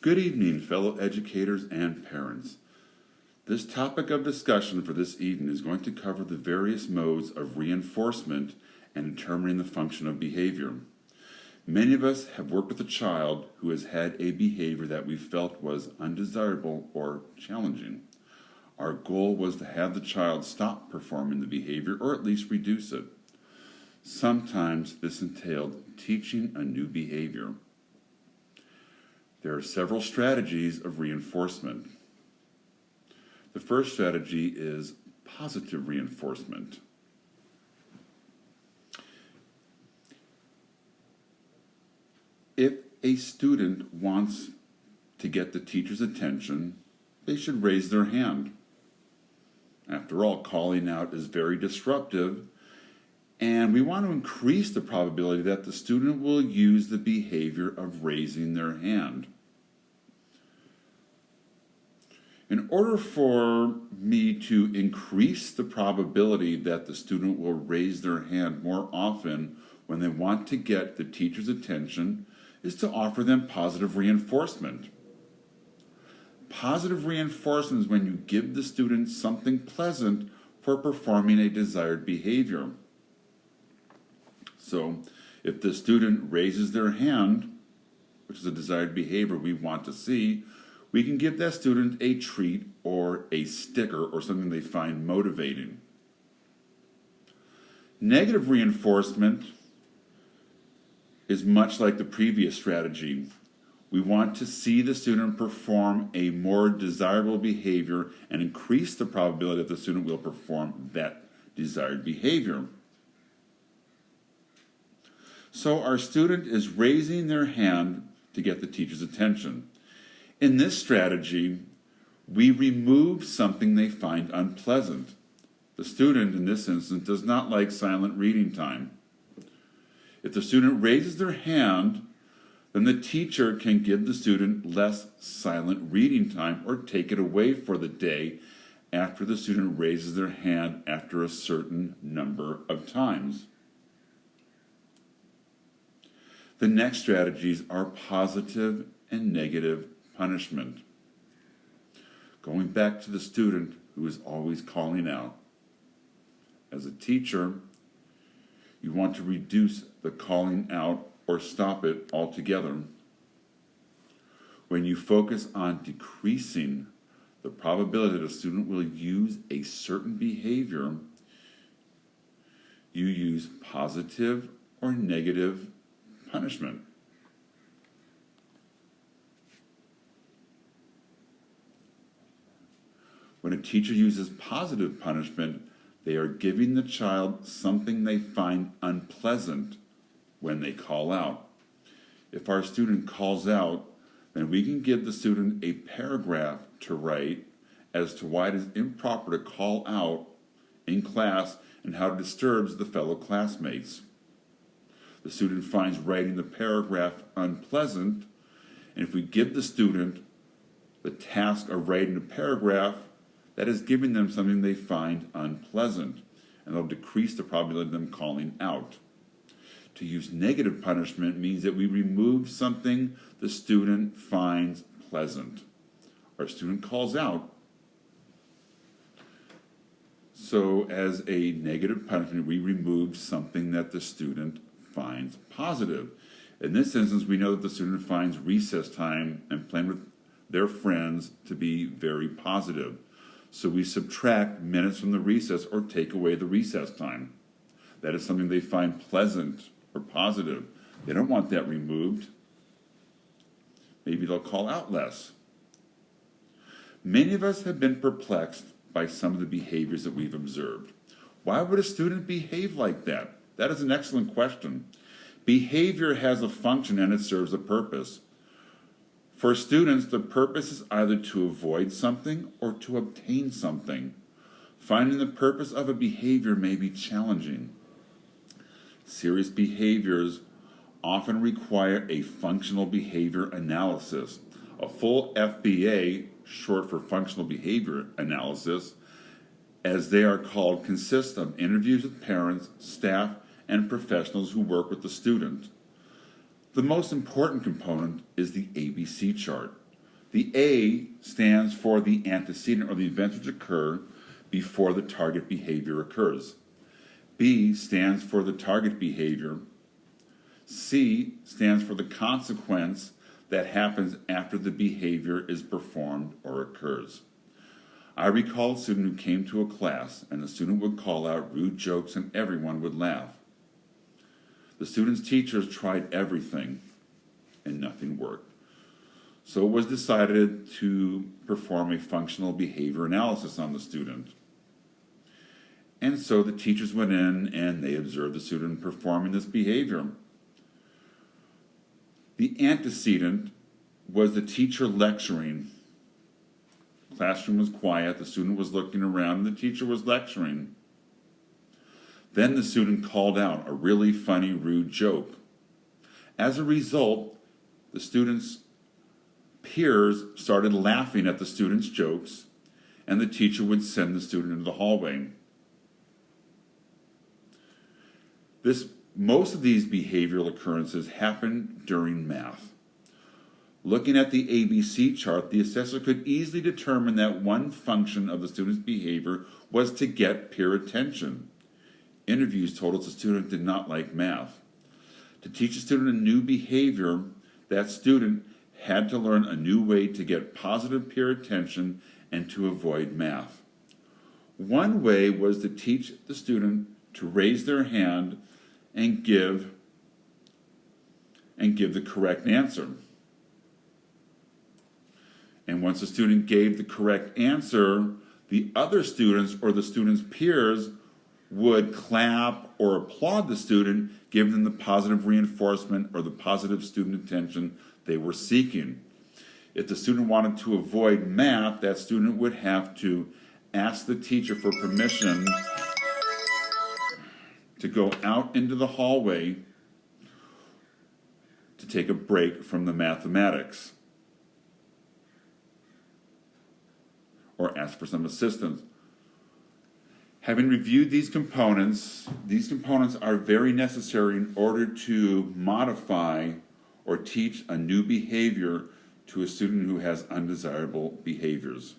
Good evening, fellow educators and parents. This topic of discussion for this evening is going to cover the various modes of reinforcement and determining the function of behavior. Many of us have worked with a child who has had a behavior that we felt was undesirable or challenging. Our goal was to have the child stop performing the behavior or at least reduce it. Sometimes this entailed teaching a new behavior. There are several strategies of reinforcement. The first strategy is positive reinforcement. If a student wants to get the teacher's attention, they should raise their hand. After all, calling out is very disruptive, and we want to increase the probability that the student will use the behavior of raising their hand. In order for me to increase the probability that the student will raise their hand more often when they want to get the teacher's attention is to offer them positive reinforcement. Positive reinforcement is when you give the student something pleasant for performing a desired behavior. So, if the student raises their hand, which is a desired behavior we want to see, we can give that student a treat or a sticker or something they find motivating. Negative reinforcement is much like the previous strategy. We want to see the student perform a more desirable behavior and increase the probability that the student will perform that desired behavior. So our student is raising their hand to get the teacher's attention. In this strategy, we remove something they find unpleasant. The student, in this instance, does not like silent reading time. If the student raises their hand, then the teacher can give the student less silent reading time or take it away for the day after the student raises their hand after a certain number of times. The next strategies are positive and negative punishment. Going back to the student who is always calling out. As a teacher, you want to reduce the calling out or stop it altogether. When you focus on decreasing the probability that a student will use a certain behavior, you use positive or negative punishment. When a teacher uses positive punishment, they are giving the child something they find unpleasant when they call out. If our student calls out, then we can give the student a paragraph to write as to why it is improper to call out in class and how it disturbs the fellow classmates. The student finds writing the paragraph unpleasant, and if we give the student the task of writing a paragraph, that is giving them something they find unpleasant, and it'll decrease the probability of them calling out. To use negative punishment means that we remove something the student finds pleasant. Our student calls out. So as a negative punishment, we remove something that the student finds positive. In this instance, we know that the student finds recess time and playing with their friends to be very positive. So we subtract minutes from the recess or take away the recess time. That is something they find pleasant or positive. They don't want that removed. Maybe they'll call out less. Many of us have been perplexed by some of the behaviors that we've observed. Why would a student behave like that? That is an excellent question. Behavior has a function and it serves a purpose. For students, the purpose is either to avoid something or to obtain something. Finding the purpose of a behavior may be challenging. Serious behaviors often require a functional behavior analysis. A full FBA, short for functional behavior analysis, as they are called, consists of interviews with parents, staff, and professionals who work with the student. The most important component is the ABC chart. The A stands for the antecedent or the events which occur before the target behavior occurs. B stands for the target behavior. C stands for the consequence that happens after the behavior is performed or occurs. I recall a student who came to a class and the student would call out rude jokes and everyone would laugh. The student's teachers tried everything and nothing worked. So it was decided to perform a functional behavior analysis on the student. And so the teachers went in and they observed the student performing this behavior. The antecedent was the teacher lecturing. Classroom was quiet, the student was looking around, and the teacher was lecturing. Then the student called out a really funny, rude joke. As a result, the student's peers started laughing at the student's jokes, and the teacher would send the student into the hallway. Most of these behavioral occurrences happen during math. Looking at the ABC chart, the assessor could easily determine that one function of the student's behavior was to get peer attention. Interviews told us the student did not like math. To teach a student a new behavior, that student had to learn a new way to get positive peer attention and to avoid math. One way was to teach the student to raise their hand and give the correct answer. And once the student gave the correct answer, the other students or the student's peers would clap or applaud the student, giving them the positive reinforcement or the positive student attention they were seeking. If the student wanted to avoid math, that student would have to ask the teacher for permission to go out into the hallway to take a break from the mathematics or ask for some assistance. Having reviewed these components are very necessary in order to modify or teach a new behavior to a student who has undesirable behaviors.